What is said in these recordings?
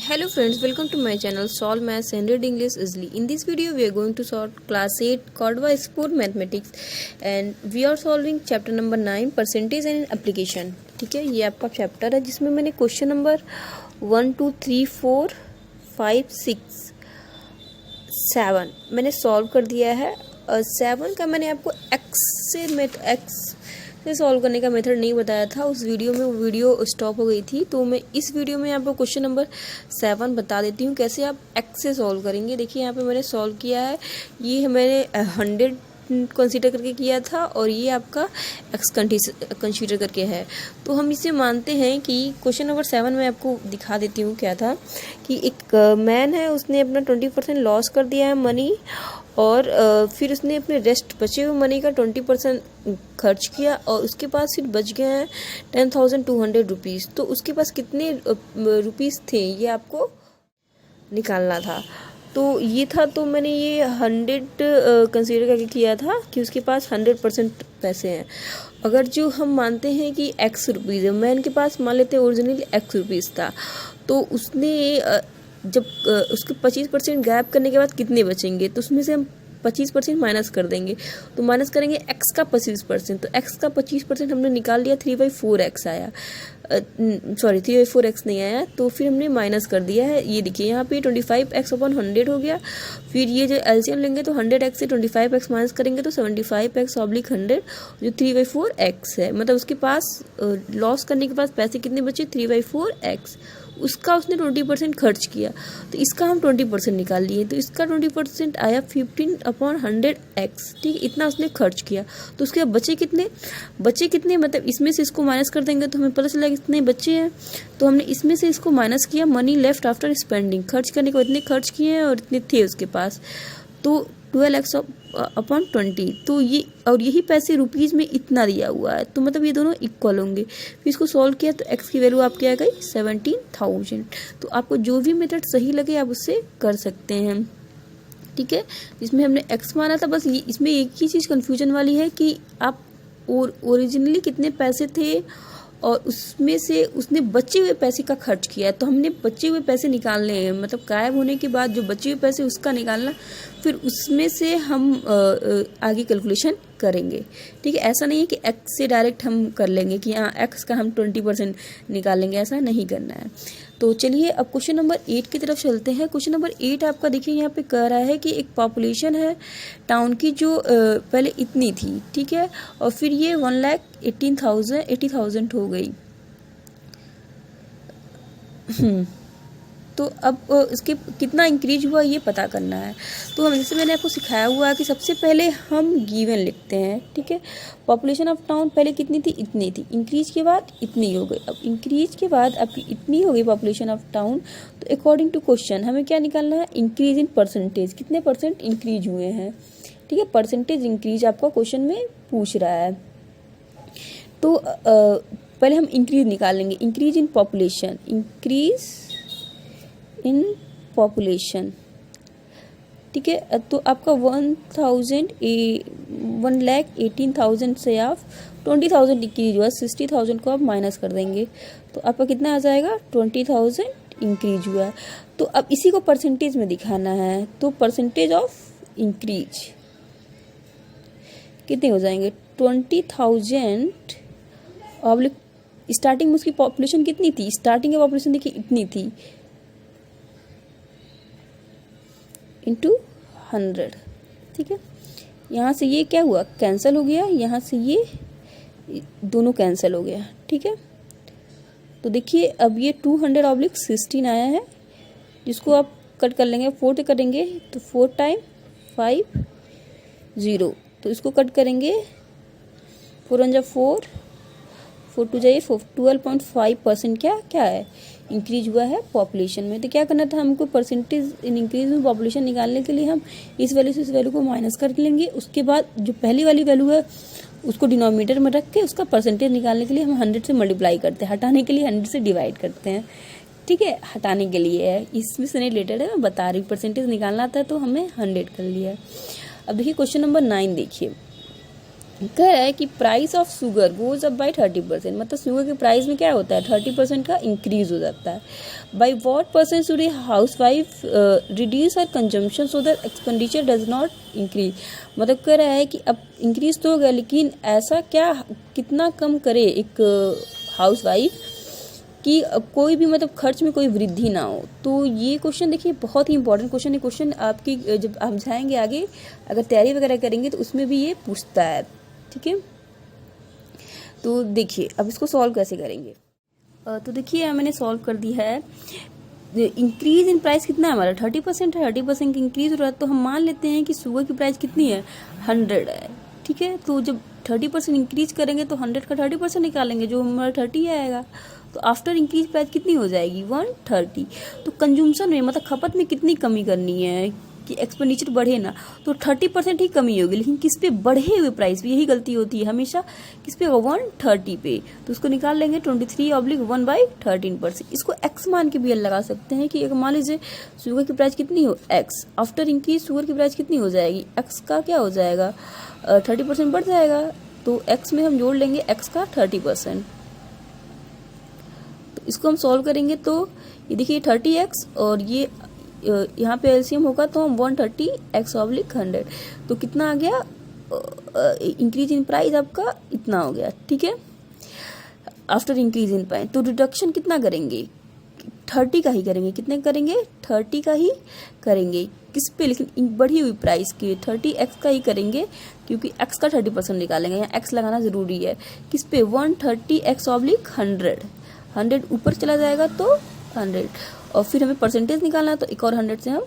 Hello friends, welcome to my channel Solve Maths and Read English Easily. In this video we are going to solve class 8 Cordova Sport Mathematics and we are solving chapter number 9 percentage and application. ठीक है, ये आपका chapter है जिसमें मैंने question number 1 2 3 4 5 6 7 मैंने solve कर दिया है। 7 का मैंने आपको एक्स से सॉल्व करने का मेथड नहीं बताया था। उस वीडियो में वो वीडियो स्टॉप हो गई थी, तो मैं इस वीडियो में आपको क्वेश्चन नंबर 7 बता देती हूँ कैसे आप एक्स से सॉल्व करेंगे। देखिए यहाँ पे मैंने सॉल्व किया है, ये मैंने 100 कंसीडर करके किया था और ये आपका एक्स कंसीडर करके है। तो हम इसे मानते हैं कि क्वेश्चन नंबर 7 में आपको दिखा देती हूँ क्या था कि एक मैन है, उसने अपना 20% लॉस कर दिया है मनी और फिर उसने अपने रेस्ट बचे हुए मनी का 20% खर्च किया और उसके पास फिर बच गए हैं 10,200 रुपीज़। तो उसके पास कितने रुपीज़ थे ये आपको निकालना था। तो ये था, तो मैंने ये 100 कंसीडर करके किया था कि उसके पास 100% पैसे हैं। अगर जो हम मानते हैं कि एक्स रुपीज़ है, मैन के पास मान लेते हैं ओरिजिनली एक्स रुपीज़ था, तो उसने जब उसके 25% गैप करने के बाद कितने बचेंगे, तो उसमें से हम 25% माइनस कर देंगे। तो माइनस करेंगे एक्स का 25%, तो एक्स का 25% हमने निकाल लिया, 3/4x आया। सॉरी 3/4x नहीं आया, तो फिर हमने माइनस कर दिया है। ये देखिए यहाँ पे 25x/100 हो गया। फिर ये जो एलसीएम लेंगे तो 100x से 25x माइनस करेंगे तो 75x/100 जो 3/4x है। मतलब उसके पास लॉस करने के बाद पैसे कितने बचे, 3/4x। उसका उसने 20% खर्च किया, तो इसका हम 20% निकाल लिए, तो इसका 20% आया 15/100x। ठीक है, इतना उसने खर्च किया। तो उसके बाद बचे कितने मतलब इसमें से इसको माइनस कर देंगे तो हमें पता चला कितने बचे हैं। तो हमने इसमें से इसको माइनस किया, मनी लेफ्ट आफ्टर स्पेंडिंग, खर्च करने को इतने खर्च किए हैं और इतने थे उसके पास, तो 12x/20। तो ये और यही पैसे रुपीज़ में इतना दिया हुआ है, तो मतलब ये दोनों इक्वल होंगे। फिर इसको सॉल्व किया तो x की वैल्यू आपकी आ गई 17,000। तो आपको जो भी मेथड सही लगे आप उससे कर सकते हैं। ठीक है, इसमें हमने x माना था, बस ये इसमें एक ही चीज़ कन्फ्यूजन वाली है कि आप ओरिजिनली कितने पैसे थे और उसमें से उसने बचे हुए पैसे का खर्च किया है, तो हमने बचे हुए पैसे निकालने हैं। मतलब गायब होने के बाद जो बचे हुए पैसे उसका निकालना, फिर उसमें से हम आगे कैलकुलेशन करेंगे। ठीक है, ऐसा नहीं है कि एक्स से डायरेक्ट हम कर लेंगे कि हाँ एक्स का हम 20% निकालेंगे, ऐसा नहीं करना है। तो चलिए अब क्वेश्चन नंबर 8 की तरफ चलते हैं। क्वेश्चन नंबर 8 आपका देखिए यहाँ पे कह रहा है कि एक पॉपुलेशन है टाउन की जो पहले इतनी थी, ठीक है, और फिर ये 1,80,000 हो गई। तो अब इसके कितना इंक्रीज हुआ ये पता करना है। तो हम जैसे मैंने आपको सिखाया हुआ है कि सबसे पहले हम गिवन लिखते हैं। ठीक है, पॉपुलेशन ऑफ टाउन पहले कितनी थी, इतनी थी, इंक्रीज के बाद इतनी हो गई। अब इंक्रीज के बाद आपकी इतनी हो गई पॉपुलेशन ऑफ टाउन, तो अकॉर्डिंग टू क्वेश्चन हमें क्या निकालना है, इंक्रीज इन परसेंटेज, कितने परसेंट इंक्रीज हुए हैं। ठीक है, परसेंटेज इंक्रीज आपका क्वेश्चन में पूछ रहा है। तो पहले हम इंक्रीज निकालेंगे, increase in population, increase in population. ठीक है, तो आपका 1,18,000 से आप 20,000 इंक्रीज हुआ, 60,000 को आप माइनस कर देंगे तो आपका कितना आ जाएगा, 20,000 इंक्रीज हुआ। तो अब इसी को परसेंटेज में दिखाना है, तो परसेंटेज ऑफ इंक्रीज कितने हो जाएंगे, 20,000 ऑब्लिक स्टार्टिंग में उसकी पॉपुलेशन कितनी थी, स्टार्टिंग की पॉपुलेशन देखिए इतनी थी, इंटू 100। ठीक है, यहाँ से ये क्या हुआ, कैंसिल हो गया, यहाँ से ये दोनों कैंसिल हो गया। ठीक है, तो देखिए अब ये 200/16 आया है, जिसको आप कट कर लेंगे, 4 से करेंगे तो 4 टाइम 5 0, तो इसको कट करेंगे 4 1 4 4 2 जाइए 12.5% क्या है, इंक्रीज हुआ है पॉपुलेशन में। तो क्या करना था हमको, परसेंटेज इन इंक्रीज में पॉपुलेशन निकालने के लिए हम इस वैल्यू से इस वैल्यू को माइनस कर लेंगे। उसके बाद जो पहली वाली वैल्यू है उसको डिनोमिनेटर में रख के उसका परसेंटेज निकालने के लिए हम 100 से मल्टीप्लाई करते हैं, हटाने के लिए 100 से डिवाइड करते हैं। ठीक है, हटाने के लिए है, इसमें से नहीं रिलेटेड है, मैं बता रही, परसेंटेज निकालना था तो हमने 100 कर लिया है। अब देखिए क्वेश्चन नंबर 9 देखिए, कह रहा है कि price of sugar goes up by 30%, मतलब शुगर के प्राइस में क्या होता है 30% का इंक्रीज हो जाता है। By what percent should a house wife reduce her consumption so that expenditure does not increase, मतलब कह रहा है कि अब इंक्रीज तो हो गया लेकिन ऐसा क्या कितना कम करे एक हाउस वाइफ कि कोई भी मतलब खर्च में कोई वृद्धि ना हो। तो ये क्वेश्चन देखिए बहुत ही इंपॉर्टेंट क्वेश्चन है। क्वेश्चन आपकी जब आप जाएंगे आगे अगर तैयारी वगैरह करेंगे तो उसमें भी ये पूछता है, ठीक है। तो देखिए अब इसको सॉल्व कैसे करेंगे। तो देखिए मैंने सॉल्व कर दिया है। इंक्रीज इन प्राइस कितना है हमारा 30% है, 30% की इंक्रीज हो रहा है तो हम मान लेते हैं कि शुगर की प्राइस कितनी है 100 है, ठीक है। तो जब 30% इंक्रीज करेंगे तो 100 का 30% निकालेंगे जो हमारा 30 आएगा। तो आफ्टर इंक्रीज प्राइस कितनी हो जाएगी 130। तो कंज्यूमशन में मतलब खपत में कितनी कमी करनी है कि एक्सपेंडिचर बढ़े ना, तो 30% ही कमी होगी। लेकिन किस पे बढ़े हुए प्राइस पे, यही गलती होती है हमेशा, किस पे 130 पे। तो उसको निकाल लेंगे 23/1/13%। इसको एक्स मान के भी लगा सकते हैं कि मान लीजिए शुगर की प्राइस कितनी हो एक्स, आफ्टर इंक्रीज शुगर की प्राइस कितनी हो जाएगी एक्स का क्या हो जाएगा 30% बढ़ जाएगा। तो एक्स में हम जोड़ लेंगे एक्स का 30%। तो इसको हम सॉल्व करेंगे तो ये देखिए 30x और ये यहाँ पे एलसीएम होगा तो हम 130x/100। तो कितना आ गया इंक्रीज इन प्राइस आपका इतना हो गया, ठीक है, आफ्टर इंक्रीज इन प्राइस। तो रिडक्शन कितना करेंगे 30 का ही करेंगे, कितने करेंगे 30 का ही करेंगे किस पे, लेकिन बढ़ी हुई प्राइस के 30x का ही करेंगे क्योंकि x का 30% निकालेंगे, यहाँ x लगाना जरूरी है। किस पे 130x/100, 100 ऊपर चला जाएगा तो 100 और फिर हमें परसेंटेज निकालना है तो एक और 100 से हम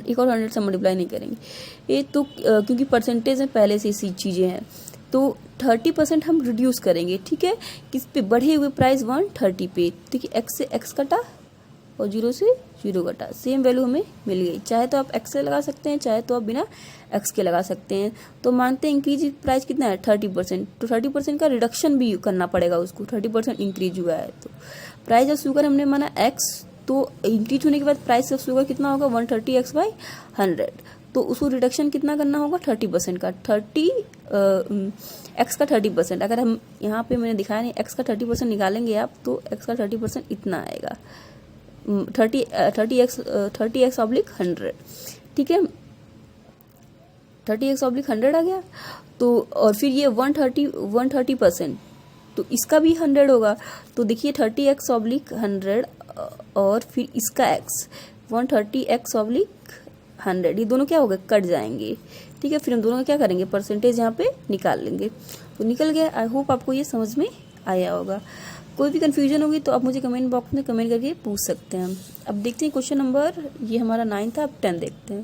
एक और 100 से मल्टीप्लाई नहीं करेंगे ये तो क्योंकि परसेंटेज में पहले से इसी चीज़ें हैं। तो 30% हम रिड्यूस करेंगे, ठीक है, किस पे बढ़े हुए प्राइस 130 पे। देखिए x से x कटा और 0 से 0 कटा, सेम वैल्यू हमें मिल गई। चाहे तो आप x से लगा सकते हैं, चाहे तो आप बिना x के लगा सकते हैं। तो मानते हैं इंक्रीज प्राइस कितना है 30%, तो 30% का रिडक्शन भी करना पड़ेगा उसको, 30% इंक्रीज हुआ है। तो प्राइस ऑफ शुगर हमने माना x, तो इंक्रीज होने के बाद प्राइस ऑफ शुगर कितना होगा 130x/100। तो उसको रिडक्शन कितना करना होगा 30% का, x का 30%। अगर हम यहाँ पे मैंने दिखाया नहीं x का 30% निकालेंगे आप तो x का 30% इतना आएगा 30x/100, ठीक है, 30x/100 आ गया। तो और फिर ये 130% तो इसका भी 100 होगा। तो देखिए 30x/100 और फिर इसका x 130x/100, ये दोनों क्या हो गए कट जाएंगे, ठीक है। फिर हम दोनों का क्या करेंगे परसेंटेज यहाँ पे निकाल लेंगे। तो निकल गया। आई होप आपको ये समझ में आया होगा। कोई भी कन्फ्यूजन होगी तो आप मुझे कमेंट बॉक्स में कमेंट करके पूछ सकते हैं। अब देखते हैं क्वेश्चन नंबर, ये हमारा 9 था, अब 10 देखते हैं।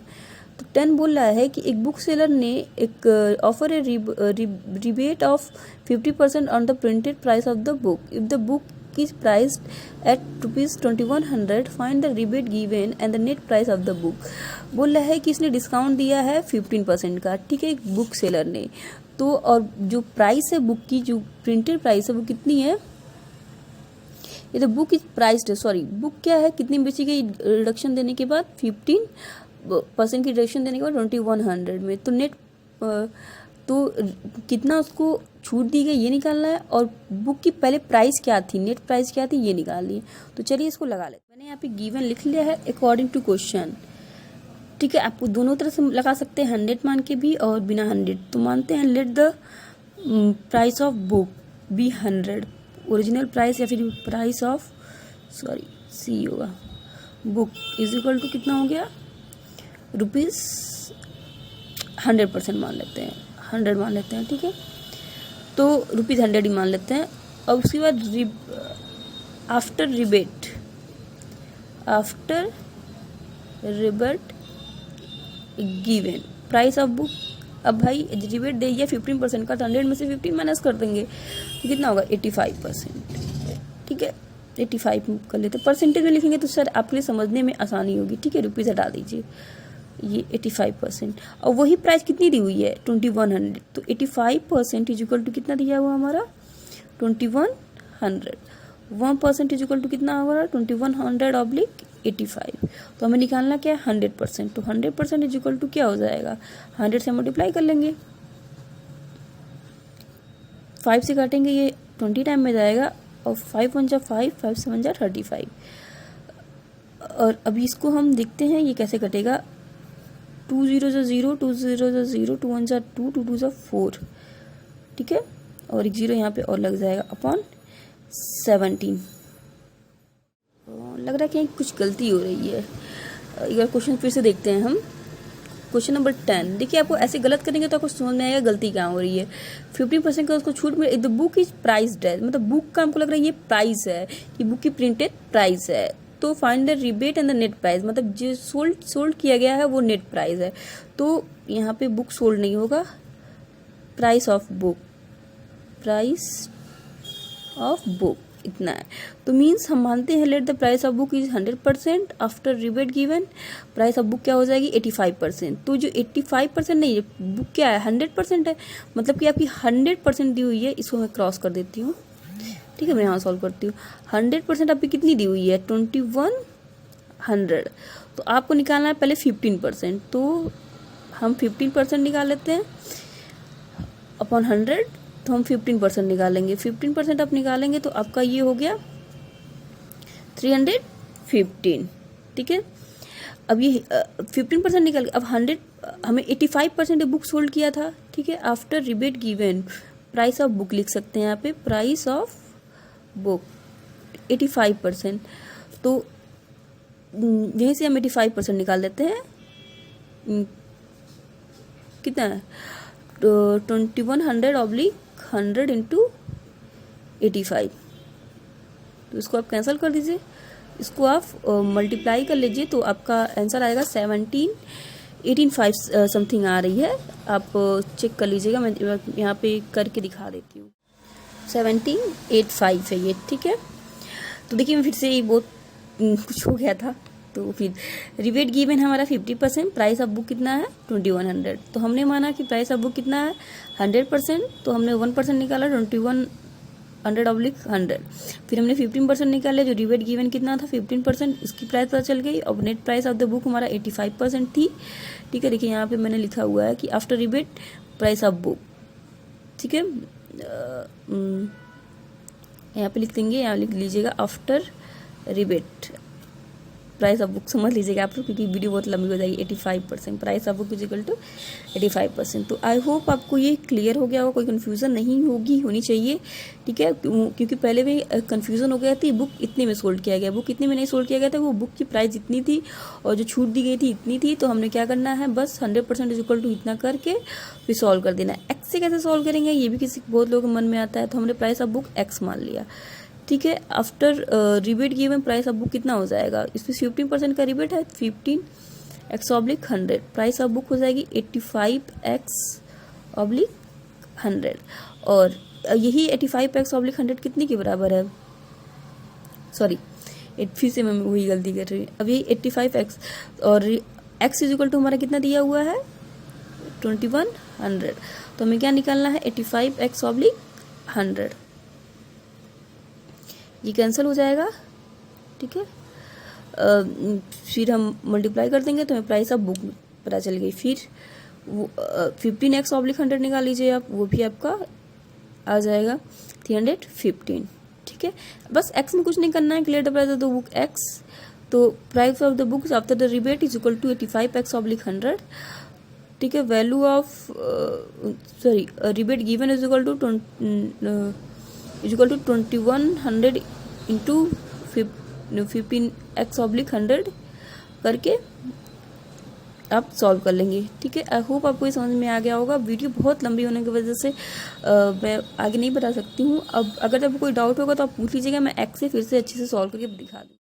तो 10 बोल रहा है कि एक बुक सेलर ने एक offer A rebate of 50% on the printed price of the book if the book is priced at ₹2100, find the rebate given and the net price of the book। बोल रहा है कि इसने डिस्काउंट दिया है 15% का, ठीक है, बुक सेलर ने। तो और जो प्राइस है बुक की, जो प्रिंटेड प्राइस है वो कितनी है, ये तो book is priced, sorry book क्या है कितनी बेची गई रिडक्शन देने के बाद 15% की रिडक्शन देने के बाद 2100 में। तो नेट तो कितना उसको छूट दी गई ये निकालना है और बुक की पहले प्राइस क्या थी, नेट प्राइस क्या थी ये निकालनी है। तो चलिए इसको लगा लेते। मैंने यहाँ पे गिवन लिख लिया है अकॉर्डिंग टू क्वेश्चन, ठीक है। आपको दोनों तरह से लगा सकते हैं 100 मान के भी और बिना 100। तो मानते हैं let the price of book be 100, original price या फिर प्राइस ऑफ सी होगा बुक इज इक्वल टू कितना हो गया ₹100% मान लेते हैं, 100 मान लेते हैं, ठीक है। तो ₹100 ही मान लेते हैं। अब उसके बाद after rebate given price of book. अब भाई रिबेट दे दिया 15% का, तो 100 में से 15 माइनस कर देंगे तो कितना होगा 85%, ठीक है। 85 कर लेते, परसेंटेज में लिखेंगे तो सर आपके लिए समझने में आसानी होगी, ठीक है। रुपीज़ हटा दीजिए, ये 85%। और वही प्राइस कितनी दी हुई है 2100, तो 85% इज इक्वल टू कितना दिया हुआ हमारा 2100। 1% इज इक्वल टू कितना हमारा 2100/85। 85। तो हमें निकालना क्या है 100%। तो 100% इज इक्वल टू क्या हो जाएगा, 100 से मल्टीप्लाई कर लेंगे, 5 से काटेंगे ये 20 टाइम में जाएगा, और 5 1 जा 5, 5 7 जा 35। और अभी इसको हम देखते हैं ये कैसे कटेगा। 2 0 जा 0, 2 0 जा 0, 2 1 जा 2, 2 2 जा 4, ठीक है, और एक 0 यहाँ पे और लग जाएगा अपॉन 17। लग रहा है कि कुछ गलती हो रही है। एक बार क्वेश्चन फिर से देखते हैं हम। क्वेश्चन नंबर 10, देखिए आपको ऐसे गलत करेंगे तो आपको समझ में आएगा गलती कहाँ हो रही है। 50% का उसको छूट में, द बुक इज प्राइस्ड है, मतलब बुक का हमको लग रहा है ये प्राइस है, कि बुक की प्रिंटेड प्राइस है। तो find the rebate and the net price, मतलब जो सोल्ड किया गया है वो नेट प्राइस है। तो यहाँ पे बुक सोल्ड नहीं होगा, price of book, price of book इतना है। तो मीन्स हम मानते हैं let the price of book is 100%, after rebate given price of book क्या हो जाएगी 85%। तो जो 85% नहीं है, बुक क्या है 100% है, मतलब कि आपकी 100% दी हुई है। इसको मैं क्रॉस कर देती हूँ, ठीक है, मैं यहाँ सॉल्व करती हूँ। 100% आपकी कितनी दी हुई है 2100। तो आपको निकालना है पहले 15%, तो हम 15% निकाल लेते हैं अपॉन 100। तो हम 15% निकालेंगे, 15% आप निकालेंगे तो आपका ये हो गया 315, ठीक है। अब ये 15% निकल, अब 100 हमें 85% बुक सोल्ड किया था, ठीक है। After rebate given price of book लिख सकते हैं यहाँ पे, प्राइस ऑफ बुक 85%। तो यहीं से हम 85% निकाल लेते हैं, कितना है 2100/100 इंटू 85। तो इसको आप कैंसिल कर दीजिए, इसको आप मल्टीप्लाई कर लीजिए, तो आपका आंसर आएगा 17,18,5 समथिंग आ रही है। आप चेक कर लीजिएगा, मैं यहाँ पे करके दिखा देती हूँ। 17,8,5 है ये, ठीक है। तो देखिए मैं फिर से बहुत कुछ हो गया था। तो फिर रिबेट गिवन हमारा 50%, प्राइस ऑफ बुक कितना है 2100। तो हमने माना कि प्राइस ऑफ बुक कितना है 100%, तो हमने 1% निकाला 2100/100। फिर हमने 15% निकाला, जो रिबेट गिवन कितना था 15%, इसकी प्राइस पता चल गई। और net price of the book हमारा 85% थी, ठीक है। देखिए यहाँ पे मैंने लिखा हुआ है कि after rebate price of book, ठीक है। यहाँ पे लिख देंगे, यहाँ लिख लीजिएगा after rebate price of book, समझ लीजिएगा आप लोग, क्योंकि वीडियो बहुत लंबी हो जाएगी। 85% price of book is equal to 85%। तो आई होप आपको ये क्लियर हो गया होगा, कोई कन्फ्यूज़न नहीं होनी चाहिए, ठीक है। क्योंकि पहले भी कन्फ्यूज़न हो गया थी, बुक इतने में सोल्ड किया गया, बुक इतने में नहीं सोल्ड किया गया था, वो बुक की प्राइस इतनी थी और जो छूट दी गई थी इतनी थी। तो हमने क्या करना है, बस 100% इज इक्वल टू इतना करके फिर सॉल्व कर देना है। एक्स से कैसे सॉल्व करेंगे ये भी किसी बहुत लोगों के मन में आता है। तो हमने प्राइस ऑफ बुक एक्स मान लिया, ठीक है। After rebate given price of book कितना हो जाएगा, इसमें 15% का रिबेट है, 15x/100, प्राइस ऑफ बुक हो जाएगी 85x/100। और यही 85x/100 कितनी के बराबर है, सॉरी फिर से मैं वही गलती कर रही हूँ। अब यही 85x और x इज इक्वल टू हमारा कितना दिया हुआ है 2100। तो हमें क्या निकालना है 85x/100, ये कैंसिल हो जाएगा, ठीक है। फिर हम मल्टीप्लाई कर देंगे तो हमें प्राइस ऑफ बुक पता चल गई। फिर 15x/100 निकाल लीजिए आप, वो भी आपका आ जाएगा 315, ठीक है। बस x में कुछ नहीं करना है, clear the price of the book x। तो price of the book after the rebate is equal to 85x/100, ठीक है। Value of sorry rebate given is equal to 2100 into 15x/100 करके आप सॉल्व कर लेंगे, ठीक है। आई होप आपको ये समझ में आ गया होगा। वीडियो बहुत लंबी होने की वजह से मैं आगे नहीं बता सकती हूँ। अब अगर आपको कोई डाउट होगा तो आप पूछ लीजिएगा, मैं एक्स से फिर से अच्छे से सॉल्व करके दिखा दूँ।